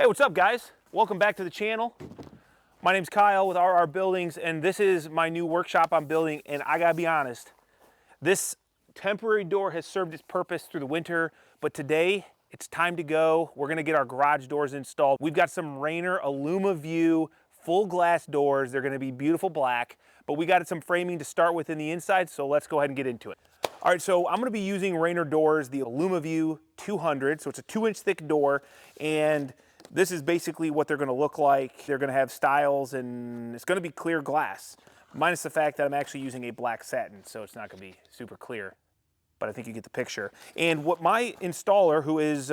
Hey, what's up, guys? Welcome back to the channel. My name's Kyle with RR Buildings, and this is my new workshop I'm building, and I gotta be honest, this temporary door has served its purpose through the winter, but today it's time to go. We're gonna get our garage doors installed. We've got some Raynor Alumiview full glass doors. They're gonna be beautiful black, but we got some framing to start with in the inside, so let's go ahead and get into it. All right, so I'm gonna be using Raynor doors, the Alumiview 200, so it's a 2-inch thick door, and this is basically what they're gonna look like. They're gonna have styles, and it's gonna be clear glass, minus the fact that I'm actually using a black satin, so it's not gonna be super clear, but I think you get the picture. And what my installer, who is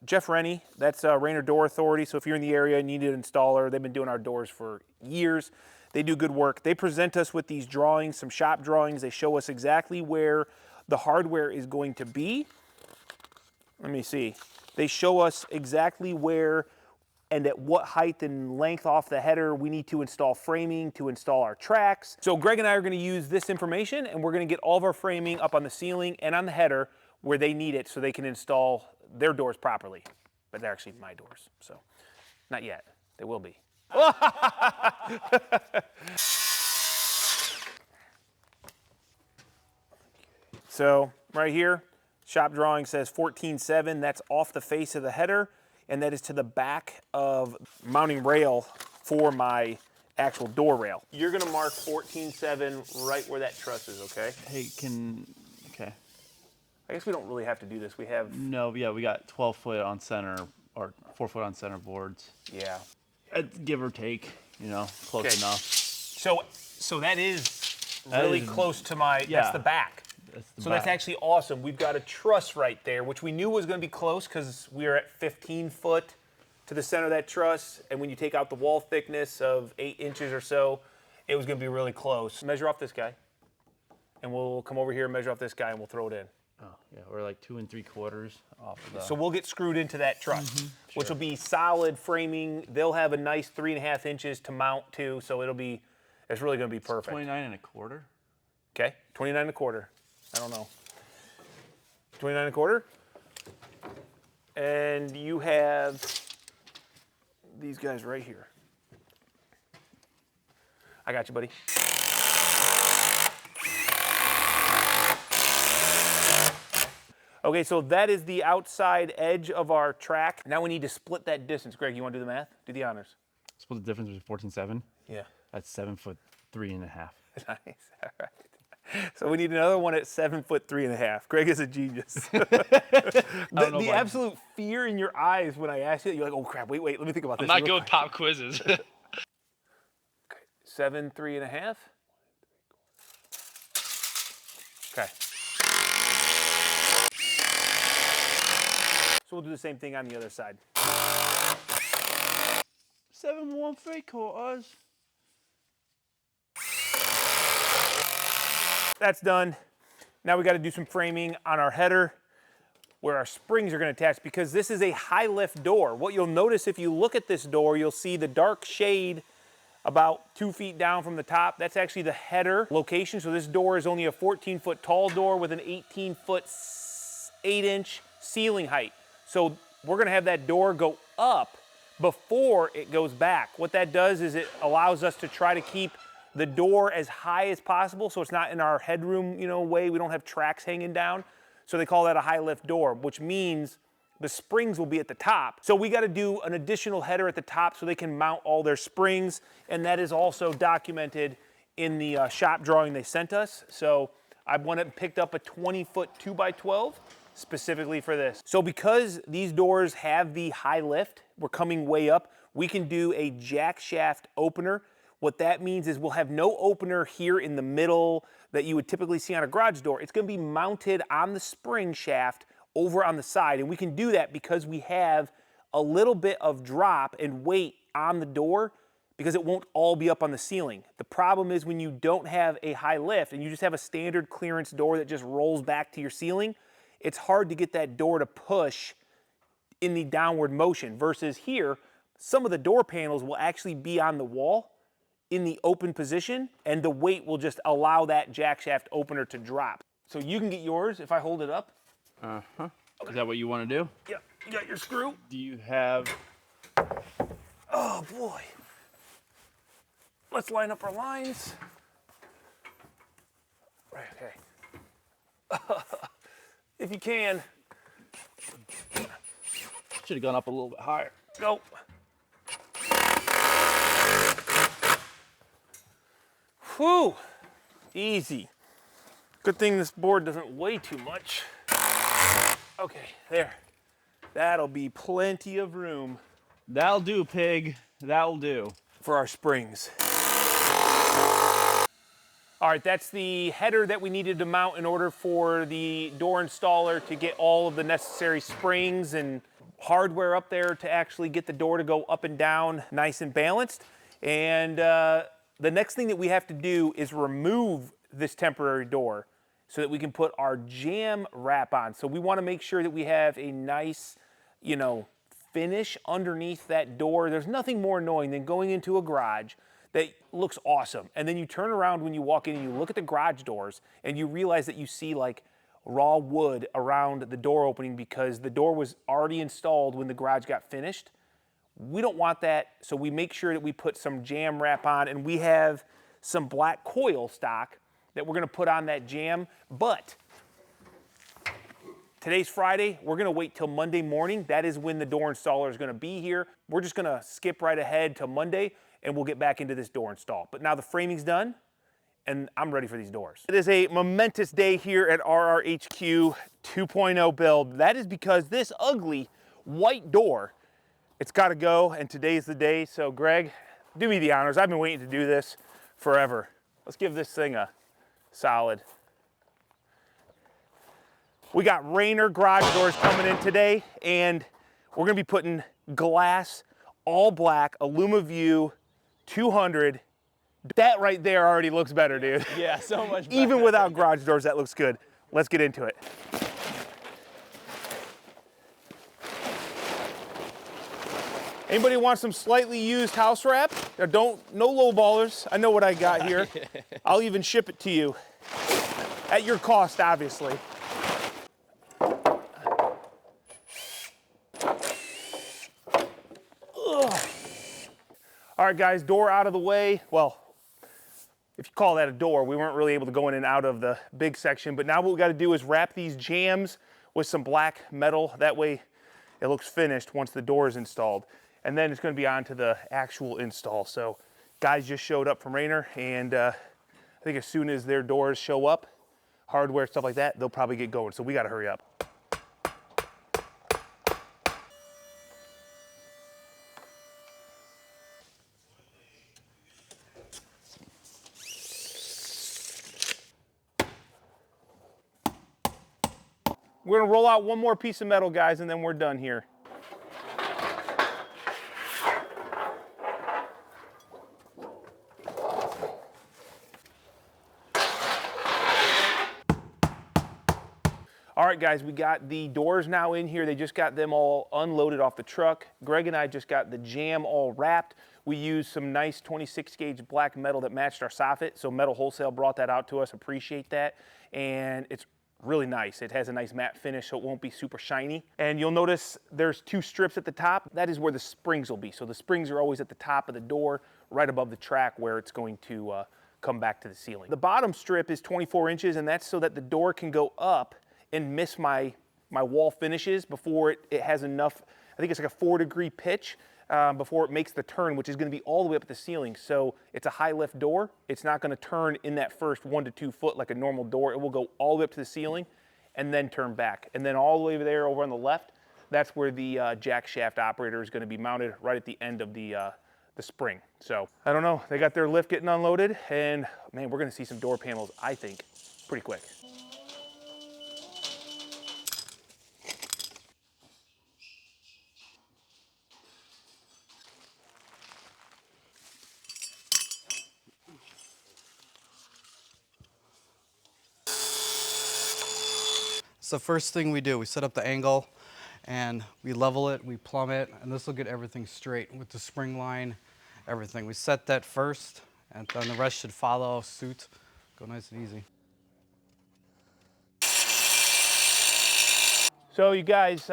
Jeff Rennie, that's Raynor Door Authority, so if you're in the area and you need an installer, they've been doing our doors for years. They do good work. They present us with these drawings, some shop drawings. They show us exactly where the hardware is going to be. Let me see. They show us exactly where and at what height and length off the header we need to install framing to install our tracks. So Greg and I are gonna use this information, and we're gonna get all of our framing up on the ceiling and on the header where they need it so they can install their doors properly. But they're actually my doors, so not yet. They will be. So right here, shop drawing says 14.7. That's off the face of the header, and that is to the back of mounting rail for my actual door rail. You're gonna mark 14.7 right where that truss is, okay? Hey, okay. I guess we don't really have to do this. We have... No, yeah, we got 12 foot on center, or 4 foot on center boards. Yeah. Give or take, you know, close enough. So that is really close to my, that's the back. That's actually awesome. We've got a truss right there, which we knew was gonna be close because we are at 15 foot to the center of that truss. And when you take out the wall thickness of 8 inches or so, it was gonna be really close. Measure off this guy. And we'll come over here and measure off this guy and we'll throw it in. Oh, yeah, we're like 2 3/4 off of the... So we'll get screwed into that truss, which will be solid framing. They'll have a nice 3.5 inches to mount to, so it's really gonna be perfect. 29 1/4. Okay, 29 1/4. I don't know. 29 1/4. And you have these guys right here. I got you, buddy. Okay, so that is the outside edge of our track. Now we need to split that distance. Greg, you want to do the math? Do the honors. Split the difference between 14.7? Yeah. That's 7 foot 3.5. Nice, all right. So we need another one at 7 foot 3.5. Greg is a genius. the absolute fear in your eyes when I asked you, you're like, oh crap, wait, let me think about this. I'm not good with pop quizzes. Okay, 7 3.5. Okay. So we'll do the same thing on the other side. 7 1/3. That's done. Now we got to do some framing on our header where our springs are going to attach because this is a high lift door. What you'll notice if you look at this door, you'll see the dark shade about 2 feet down from the top. That's actually the header location. So this door is only a 14-foot tall door with an 18-foot 8-inch ceiling height. So we're going to have that door go up before it goes back. What that does is it allows us to try to keep the door as high as possible so it's not in our headroom, way. We don't have tracks hanging down. So they call that a high lift door, which means the springs will be at the top. So we got to do an additional header at the top so they can mount all their springs, and that is also documented in the shop drawing they sent us. So I went and picked up a 20-foot 2x12 specifically for this. So because these doors have the high lift, we're coming way up, we can do a jack shaft opener. What that means is we'll have no opener here in the middle that you would typically see on a garage door. It's gonna be mounted on the spring shaft over on the side, and we can do that because we have a little bit of drop and weight on the door because it won't all be up on the ceiling. The problem is when you don't have a high lift and you just have a standard clearance door that just rolls back to your ceiling, it's hard to get that door to push in the downward motion versus here, some of the door panels will actually be on the wall in the open position, and the weight will just allow that jack shaft opener to drop. So you can get yours if I hold it up. Uh-huh. Okay. Is that what you want to do? Yep, you got your screw. Do you have Oh boy. Let's line up our lines. Okay. If you can. Should have gone up a little bit higher. Go. Whew. Easy. Good thing this board doesn't weigh too much. Okay, there. That'll be plenty of room That'll do, pig. That'll do. for our springs. All right, that's the header that we needed to mount in order for the door installer to get all of the necessary springs and hardware up there to actually get the door to go up and down nice and balanced. And the next thing that we have to do is remove this temporary door so that we can put our jam wrap on. So we want to make sure that we have a nice, you know, finish underneath that door. There's nothing more annoying than going into a garage that looks awesome, and then you turn around when you walk in and you look at the garage doors and you realize that you see like raw wood around the door opening because the door was already installed when the garage got finished. We don't want that, so we make sure that we put some jam wrap on, and we have some black coil stock that we're gonna put on that jam. But today's Friday, we're gonna wait till Monday morning. That is when the door installer is gonna be here. We're just gonna skip right ahead to Monday and we'll get back into this door install. But now the framing's done and I'm ready for these doors. It is a momentous day here at RRHQ 2.0 build. That is because this ugly white door, it's gotta go, and today's the day. So Greg, do me the honors. I've been waiting to do this forever. Let's give this thing a solid. We got Raynor garage doors coming in today, and we're gonna be putting glass, all black, Alumiview 200. That right there already looks better, dude. Yeah, so much better. Even without garage doors, that looks good. Let's get into it. Anybody want some slightly used house wrap? No low ballers. I know what I got here. I'll even ship it to you. At your cost, obviously. All right, guys, door out of the way. Well, if you call that a door, we weren't really able to go in and out of the big section, but now what we gotta do is wrap these jambs with some black metal. That way it looks finished once the door is installed. And then it's gonna be on to the actual install. So guys just showed up from Raynor, and I think as soon as their doors show up, hardware, stuff like that, they'll probably get going. So we gotta hurry up. We're gonna roll out one more piece of metal, guys, and then we're done here. All right, guys, we got the doors now in here. They just got them all unloaded off the truck. Greg and I just got the jam all wrapped. We used some nice 26 gauge black metal that matched our soffit. So Metal Wholesale brought that out to us, appreciate that. And it's really nice. It has a nice matte finish, so it won't be super shiny. And you'll notice there's two strips at the top. That is where the springs will be. So the springs are always at the top of the door, right above the track where it's going to come back to the ceiling. The bottom strip is 24 inches, and that's so that the door can go up and miss my wall finishes before it has enough. I think it's like a 4-degree pitch before it makes the turn, which is gonna be all the way up at the ceiling. So it's a high lift door. It's not gonna turn in that first 1 to 2 foot like a normal door. It will go all the way up to the ceiling and then turn back. And then all the way there over on the left, that's where the jack shaft operator is gonna be mounted right at the end of the spring. So I don't know, they got their lift getting unloaded, and man, we're gonna see some door panels, I think, pretty quick. So first thing we do, we set up the angle and we level it, we plumb it, and this will get everything straight with the spring line, everything. We set that first, and then the rest should follow suit. Go nice and easy. So you guys,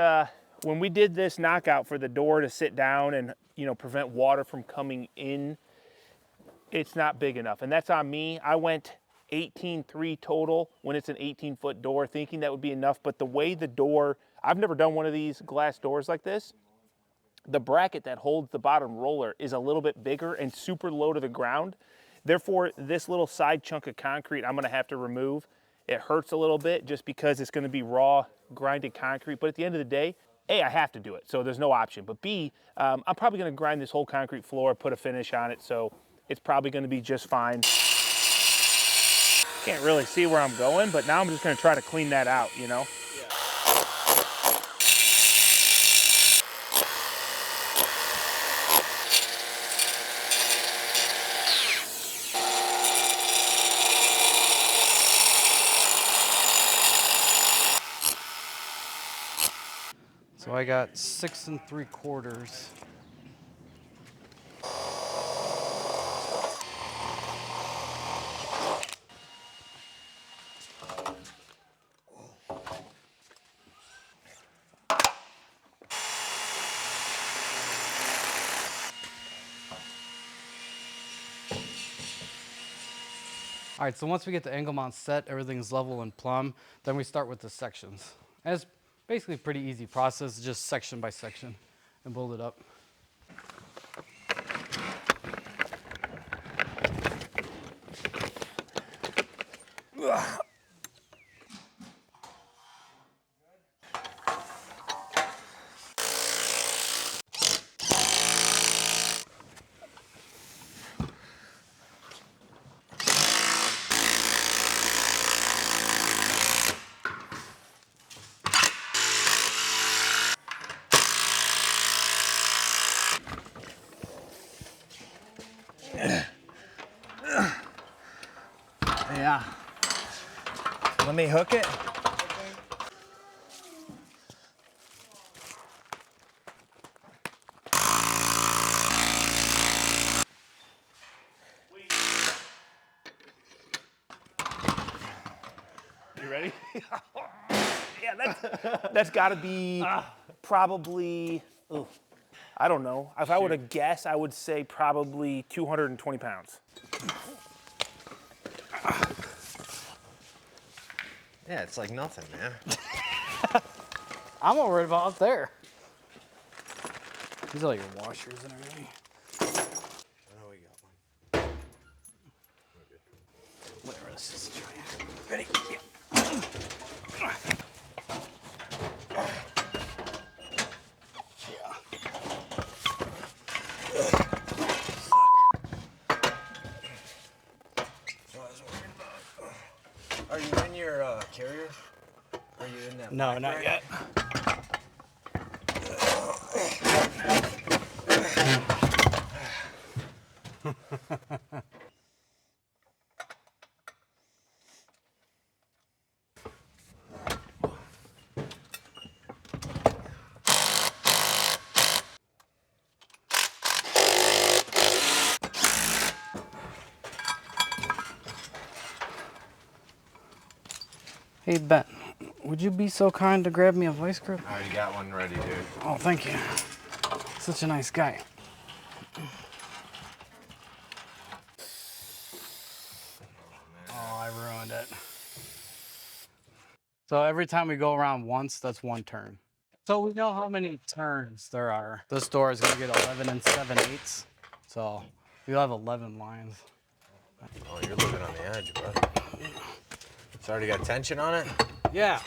when we did this knockout for the door to sit down and, you know, prevent water from coming in, it's not big enough. And that's on me. I went 18.3 total when it's an 18-foot door, thinking that would be enough. But the way the door, I've never done one of these glass doors like this. The bracket that holds the bottom roller is a little bit bigger and super low to the ground. Therefore, this little side chunk of concrete I'm gonna have to remove. It hurts a little bit just because it's gonna be raw grinded concrete. But at the end of the day, A, I have to do it, so there's no option. But B, I'm probably gonna grind this whole concrete floor, put a finish on it, so it's probably gonna be just fine. Can't really see where I'm going, but now I'm just gonna try to clean that out, you know? So I got 6 3/4. All right, so once we get the angle mount set, everything's level and plumb, then we start with the sections. And it's basically a pretty easy process, just section by section, and build it up. Yeah. Let me hook it. You ready? Yeah, that's gotta be probably, I don't know. If I were to guess, I would say probably 220 pounds. Yeah, it's like nothing, man. I'm not worried about up there. These are all your washers and everything. Oh, we got one. Whatever, let's just try it. Ready? Yeah. Are you in your carrier? Are you in that? No, not yet. Hey, Ben, would you be so kind to grab me a vice grip? I already got one ready, dude. Oh, thank you. Such a nice guy. Oh, I ruined it. So every time we go around once, that's one turn. So we know how many turns there are. This door is gonna get 11 7/8. So we'll have 11 lines. Oh, you're living on the edge, bud. It's already got tension on it? Yeah.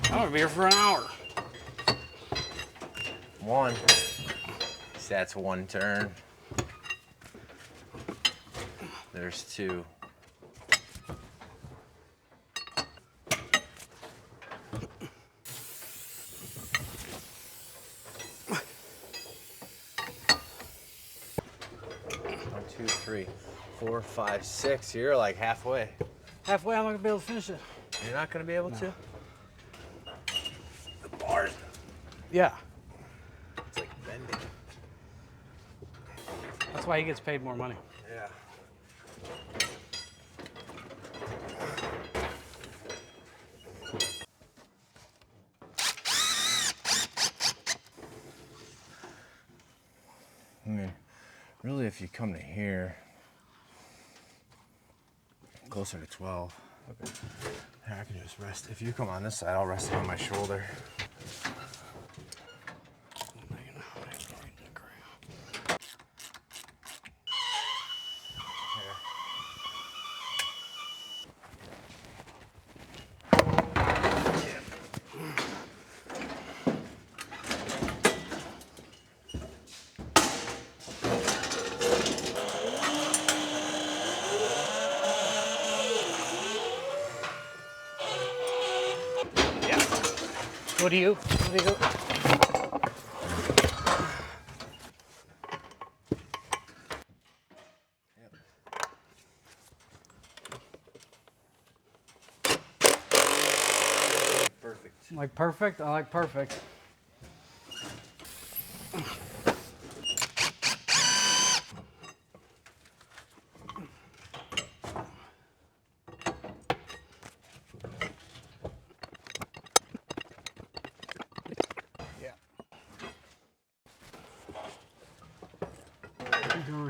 I'm gonna be here for an hour. One. So that's one turn. There's two. One, two, three, 4, 5, 6. You're like halfway. Halfway, I'm not gonna be able to finish it. You're not gonna be able to? The bars. Yeah. It's like bending. That's why he gets paid more money. Yeah. I mean, really, if you come to here, closer to 12. Okay. Here, I can just rest. If you come on this side, I'll rest it on my shoulder. What do you? Perfect. Like perfect? I like perfect.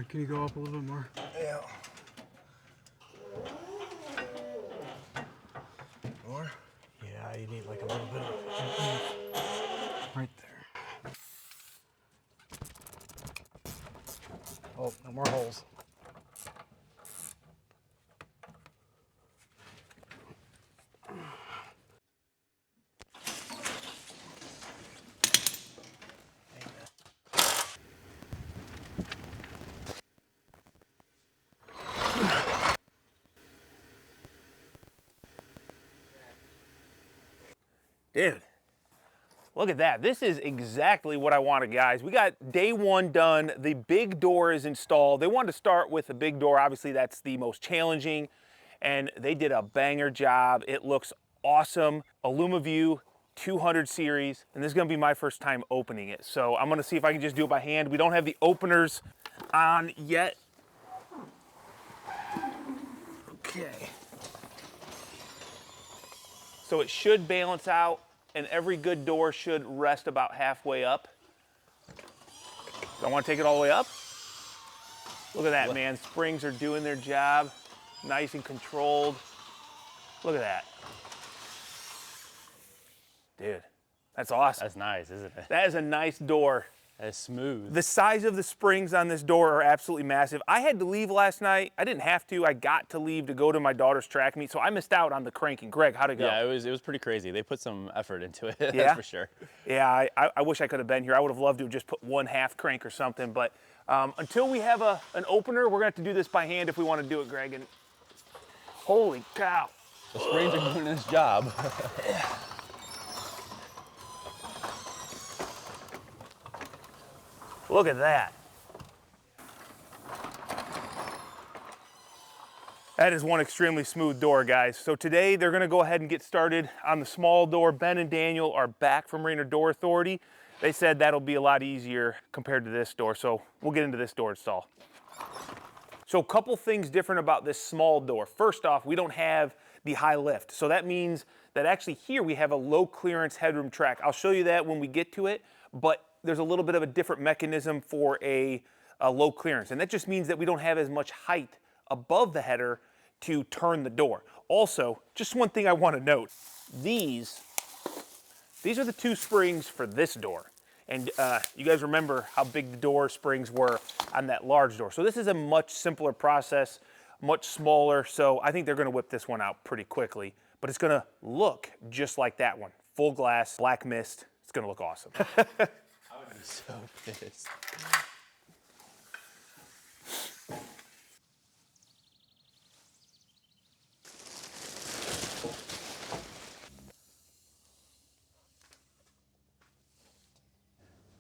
Can you go up a little bit more? Yeah. More? Yeah, you need like a little bit of right there. Oh, no more holes. Dude, look at that. This is exactly what I wanted, guys. We got day one done. The big door is installed. They wanted to start with the big door. Obviously, that's the most challenging, and they did a banger job. It looks awesome. Alumiview 200 series, and this is gonna be my first time opening it. So I'm gonna see if I can just do it by hand. We don't have the openers on yet. Okay. So it should balance out, and every good door should rest about halfway up. Don't want to take it all the way up. Look at that, man. Springs are doing their job. Nice and controlled. Look at that. Dude, that's awesome. That's nice, isn't it? That is a nice door. That's smooth. The size of the springs on this door are absolutely massive. I had to leave last night. I didn't have to. I got to leave to go to my daughter's track meet, so I missed out on the cranking. Greg, how'd it go? Yeah, it was pretty crazy. They put some effort into it, Yeah? that's for sure. Yeah, I wish I could have been here. I would have loved to have just put one half crank or something, but until we have an opener, we're gonna have to do this by hand if we want to do it, Greg. And holy cow. The springs are doing this job. Look at that. That is one extremely smooth door, guys. So today they're gonna go ahead and get started on the small door. Ben and Daniel are back from Raynor Door Authority. They said that'll be a lot easier compared to this door, so we'll get into this door install. So a couple things different about this small door. First off, we don't have the high lift. So that means that actually here we have a low clearance headroom track. I'll show you that when we get to it, but there's a little bit of a different mechanism for a low clearance. And that just means that we don't have as much height above the header to turn the door. Also, just one thing I want to note, these are the two springs for this door. And you guys remember how big the door springs were on that large door. So this is a much simpler process, much smaller. So I think they're gonna whip this one out pretty quickly, but it's gonna look just like that one. Full glass, black mist, it's gonna look awesome. I would be so pissed.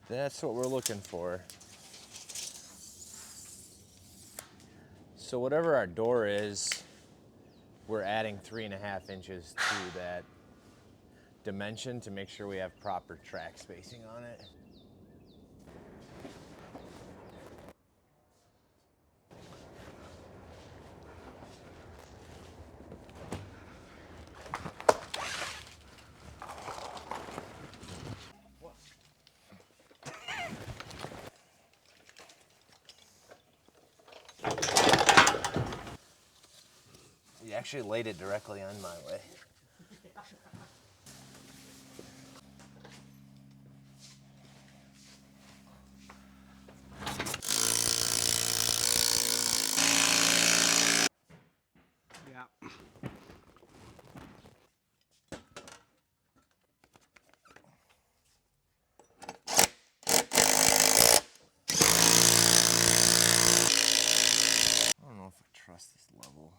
That's what we're looking for. So whatever our door is, we're adding 3.5 inches to that dimension to make sure we have proper track spacing on it. actually laid it directly on my way. Yeah. I don't know if I trust this level.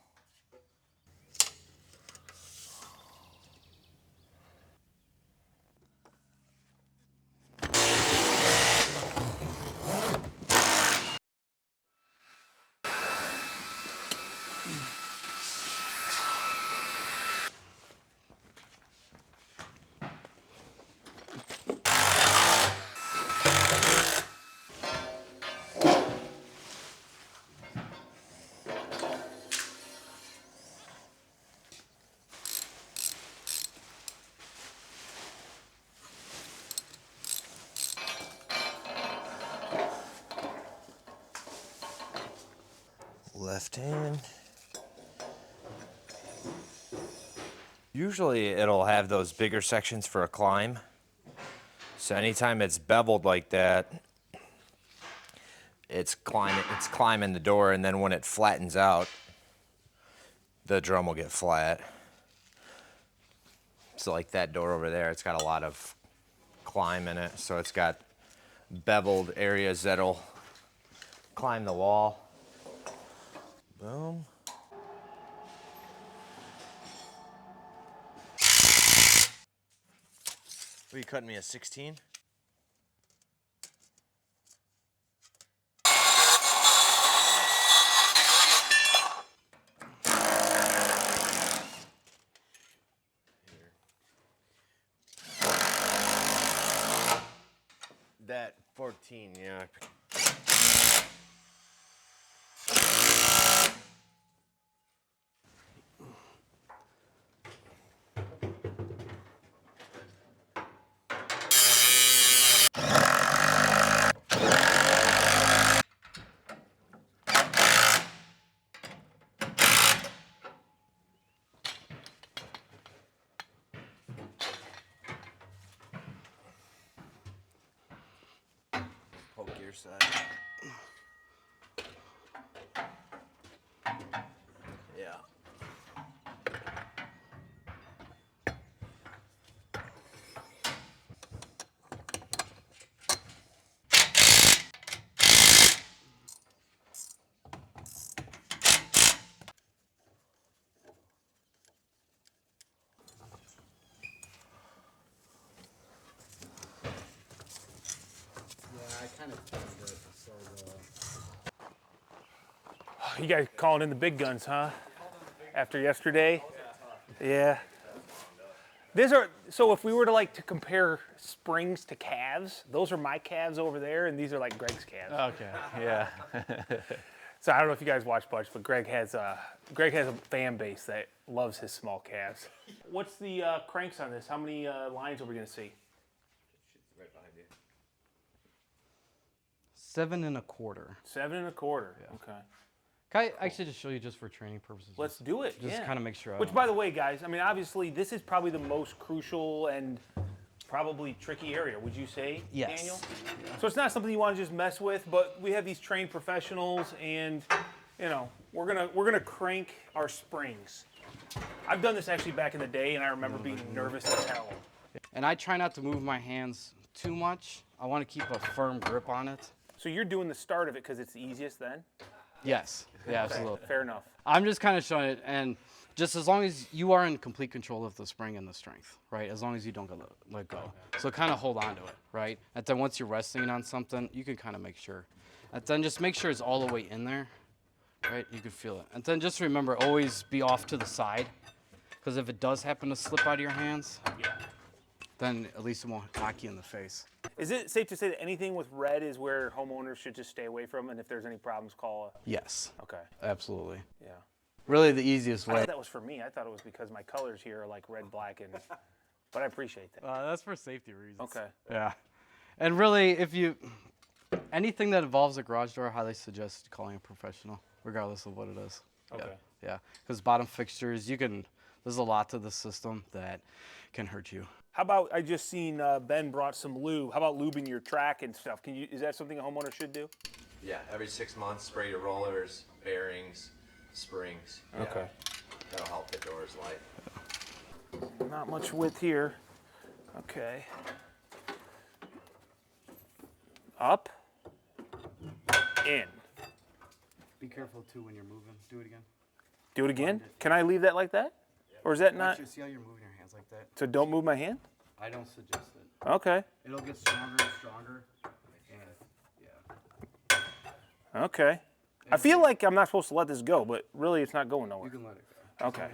Left hand. Usually it'll have those bigger sections for a climb. So anytime it's beveled like that, it's climbing the door, and then when it flattens out, the drum will get flat. So like that door over there, it's got a lot of climb in it. So it's got beveled areas that'll climb the wall. Boom. Will you cut me a 16? That 14, yeah. Poke your side. Yeah. I kind of planned it, so You guys calling in the big guns, huh? After yesterday? Yeah. These are, so if we were to like to compare springs to calves, those are my calves over there, and these are like Greg's calves. Okay, yeah. So I don't know if you guys watch much, but Greg has a fan base that loves his small calves. What's the cranks on this? How many lines are we gonna see? Right behind you. 7 1/4. 7 1/4. Okay. Can I actually just show you just for training purposes? Let's do it. Just yeah. kind of make sure. Which, by the way, guys, I mean, obviously, this is probably the most crucial and probably tricky area. Would you say, Yes. Daniel? So it's not something you want to just mess with, but we have these trained professionals, and you know, we're gonna crank our springs. I've done this actually back in the day, and I remember being nervous as hell. And I try not to move my hands too much. I want to keep a firm grip on it. So you're doing the start of it because it's the easiest then? Yes. Yeah, absolutely. Fair enough. I'm just kind of showing it, and just as long as you are in complete control of the spring and the strength, right? As long as you don't let go. So kind of hold on to it, right? And then once you're resting on something, you can kind of make sure. And then just make sure it's all the way in there, right? You can feel it. And then just remember, always be off to the side, because if it does happen to slip out of your hands, then at least it won't knock you in the face. Is it safe to say that anything with red is where homeowners should just stay away from, and if there's any problems, call a... Yes. Okay. Absolutely. Yeah. Really the easiest I way. thought that was for me. I thought it was because my colors here are like red, black, and... But I appreciate that. That's for safety reasons. Okay. Yeah. And really, if you, anything that involves a garage door, I highly suggest calling a professional, regardless of what it is. Okay. Yeah, because bottom fixtures, there's a lot to the system that can hurt you. How about, I just seen Ben brought some lube. How about lubing your track and stuff? Is that something a homeowner should do? Yeah, every 6 months, spray your rollers, bearings, springs. Yeah, Okay. that'll help the door's life. Not much width here. Okay. Up, in. Be careful too when you're moving. Do it again. Do it again? Can I leave that like that? Or is that not? Actually, see how you're moving your hands like that? So don't move my hand? I don't suggest it. Okay. It'll get stronger and stronger. And yeah. Okay. I feel like I'm not supposed to let this go, but really it's not going nowhere. You can let it go. Okay.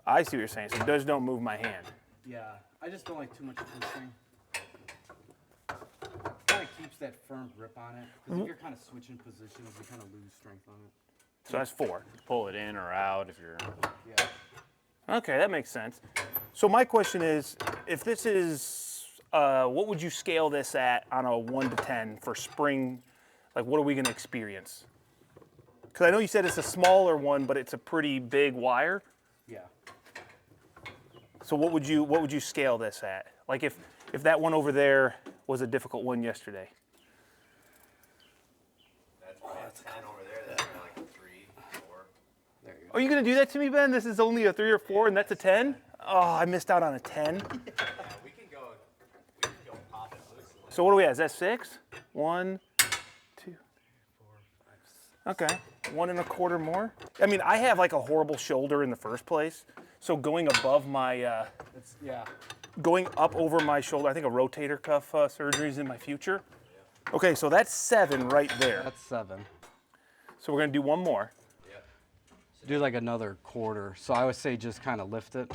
I see what you're saying. So just don't move my hand. Yeah, I just don't like too much twisting. Kind of keeps that firm grip on it. Because if you're kind of switching positions, you kind of lose strength on it. So that's 4. Pull it in or out if you're. Yeah. Okay, that makes sense. So my question is, if this is, what would you scale this at on a 1 to 10 for spring? Like, what are we going to experience? Because I know you said it's a smaller one, but it's a pretty big wire. Yeah. So what would you scale this at? Like if that one over there was a difficult one yesterday. That's 10 over there. That's like a 3, 4. There you go. Are you going to do that to me, Ben? This is only a 3 or 4, and that's a 10? Oh, I missed out on a 10. Yeah, we can go pop it loose. So what do we have? Is that 6? 1, 2, 4, 5, 6. Okay, 1 1/4 more. I mean, I have like a horrible shoulder in the first place, so going above my, going up over my shoulder, I think a rotator cuff surgery is in my future. Okay, so that's 7 right there. That's 7. So we're gonna do one more. Do like another quarter. So I would say just kind of lift it.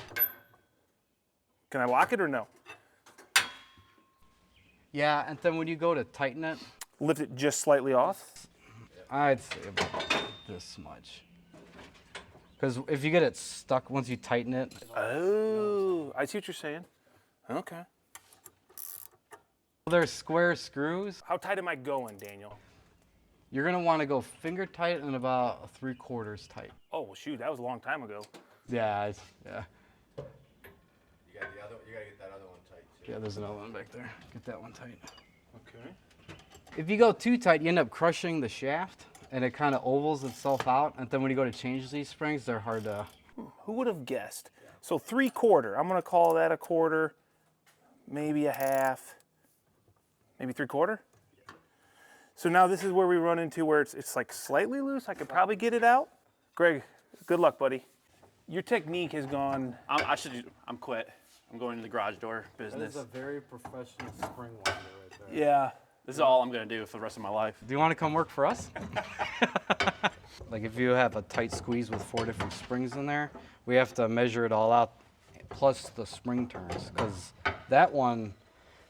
Can I lock it or no? Yeah, and then when you go to tighten it, Lift it just slightly off. I'd say about this much. Because if you get it stuck once you tighten it, Oh, I see what you're saying. Okay. there's square screws. How tight am I going, Daniel? You're gonna want to go finger tight and about 3/4 tight. Oh, well, shoot, that was a long time ago. Yeah, You yeah. gotta get that other one tight too. Yeah, there's another one back there. Get that one tight. Okay. If you go too tight, you end up crushing the shaft, and it kind of ovals itself out. And then when you go to change these springs, they're hard to. Who would have guessed? So 3/4, I'm gonna call that a quarter, maybe a half, maybe 3/4. So now this is where we run into where it's like slightly loose. I could probably get it out. Greg, good luck, buddy. Your technique has gone. I'm quit. I'm going to the garage door That business. is a very professional spring winder right there. Yeah. This is all I'm gonna do for the rest of my life. Do you want to come work for us? Like if you have a tight squeeze with 4 different springs in there, we have to measure it all out, plus the spring turns. Because that one,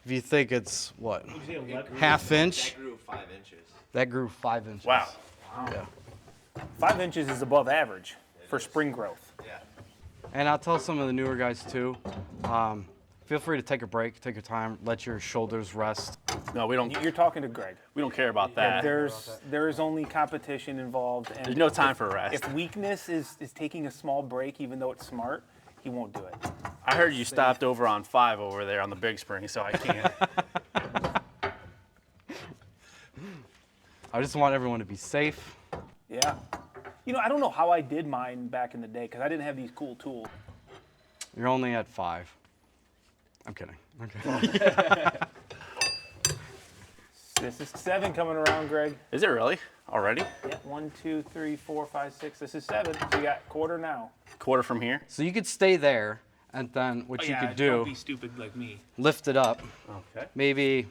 if you think it's what, ½ inch, That grew 5 inches. that grew 5 inches. Wow. Yeah. 5 inches is above average for spring growth. Yeah. And I'll tell some of the newer guys too, feel free to take a break, take your time, let your shoulders rest. No, we don't. You're talking to Greg. We don't care about that. There is only competition involved, and There's no time for rest. if weakness is taking a small break, even though it's smart, he won't do it. I heard you stopped over on 5 over there on the big spring, so I can't. I just want everyone to be safe. Yeah. You know, I don't know how I did mine back in the day because I didn't have these cool tools. You're only at 5. I'm kidding. Okay. This is 7 coming around, Greg. Is it really? Already? Yeah, 1, 2, 3, 4, 5, 6. This is 7. So you got quarter now. Quarter from here? So you could stay there, and then what you could do, Don't be stupid like me. lift it up, Okay. maybe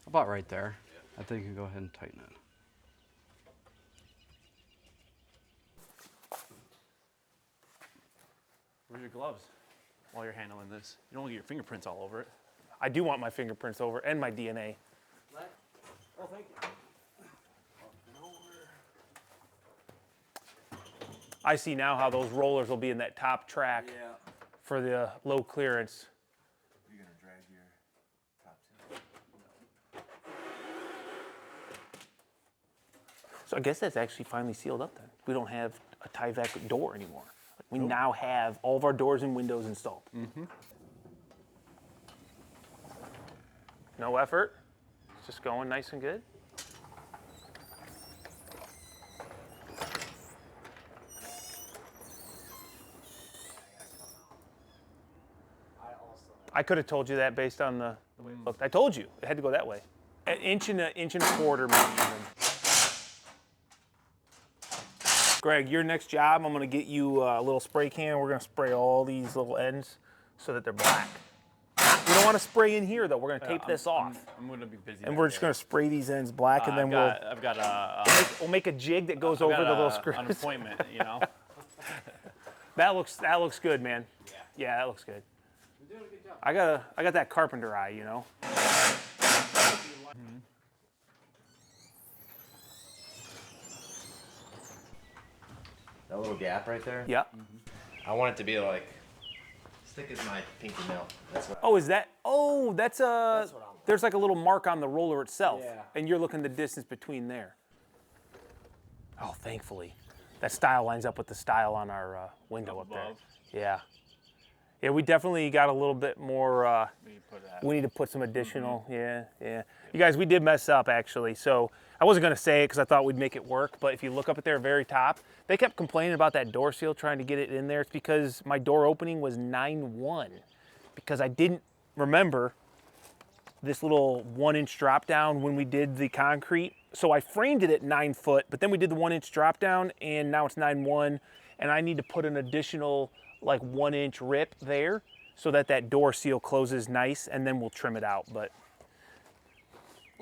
about right there. I think you can go ahead and tighten it. Where's your gloves while you're handling this? You don't want to get your fingerprints all over it. I do want my fingerprints over and my DNA. Oh, thank you. I see now how those rollers will be in that top track for the low clearance. You're gonna drag your top too. So I guess that's actually finally sealed up then. We don't have a a Tyvek door anymore. We now have all of our doors and windows installed. No effort, it's just going nice and good. I could have told you that based on the way it looked. I told you it had to go that way. An inch and a quarter, maybe even. Greg, your next job, I'm going to get you a little spray can. We're going to spray all these little ends so that they're black. We don't want to spray in here, though. We're going to tape this off. I'm going to be busy. And we're just going to spray these ends black, and then we'll make a jig that goes over the little screws. An appointment, you know. That looks good, man. Yeah, that looks good. You're doing a good job. I got that carpenter eye, you know. That little gap right there? Yeah. I want it to be like, as thick as my pinky nail. That's what Oh, is that? Oh, that's a. what I'm- There's like a little mark on the roller itself, Yeah. and you're looking the distance between there. Oh, thankfully, that style lines up with the style on our window up there. above. Yeah. Yeah, we definitely got a little bit more. We need to put some additional. Yeah. You guys, we did mess up actually. So I wasn't gonna say it because I thought we'd make it work. But if you look up at their very top, they kept complaining about that door seal, trying to get it in there. It's because my door opening was 9-1, because I didn't remember this little 1-inch drop down when we did the concrete. So I framed it at 9 foot, but then we did the 1-inch drop down, and now it's 9-1, and I need to put an additional like 1-inch rip there so that that door seal closes nice, and then we'll trim it out. But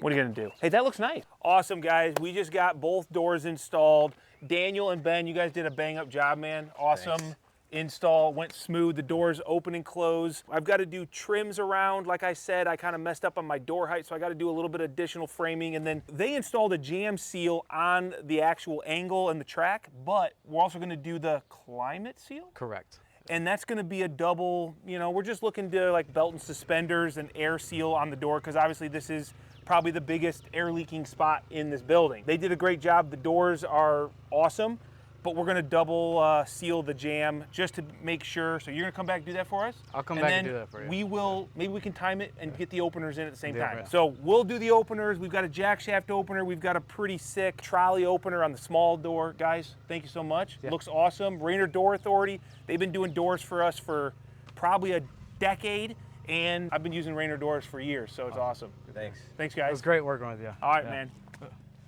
what are you gonna do? Hey, that looks nice. Awesome, guys. We just got both doors installed. Daniel and Ben, you guys did a bang up job, man. Awesome. Thanks. Install went smooth. The doors open and close. I've got to do trims around. Like I said, I kind of messed up on my door height, so I got to do a little bit of additional framing. And then they installed a jam seal on the actual angle and the track, but we're also going to do the climate seal. Correct. And that's going to be a double, you know, we're just looking to like belt and suspenders and air seal on the door, because obviously this is probably the biggest air leaking spot in this building. They did a great job. The doors are awesome, but we're going to double seal the jam just to make sure. So you're going to come back and do that for us? I'll come back and do that for you. We will, maybe we can time it and get the openers in at the same Yeah, time. right. So we'll do the openers. We've got a jack shaft opener. We've got a pretty sick trolley opener on the small door. Guys, thank you so much. Yeah. Looks awesome. Raynor Door Authority. They've been doing doors for us for probably a decade, and I've been using Raynor doors for years, so it's awesome. Thanks. Thanks, It was guys. great working with you. All right, Yeah. man.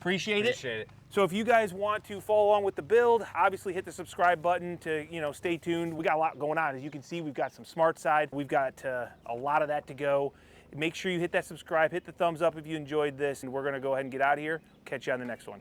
Appreciate it. Appreciate it. So if you guys want to follow along with the build, obviously hit the subscribe button to, you know, stay tuned. We got a lot going on. As you can see, we've got some smart side. We've got a lot of that to go. Make sure you hit that subscribe, hit the thumbs up if you enjoyed this, and we're gonna go ahead and get out of here. Catch you on the next one.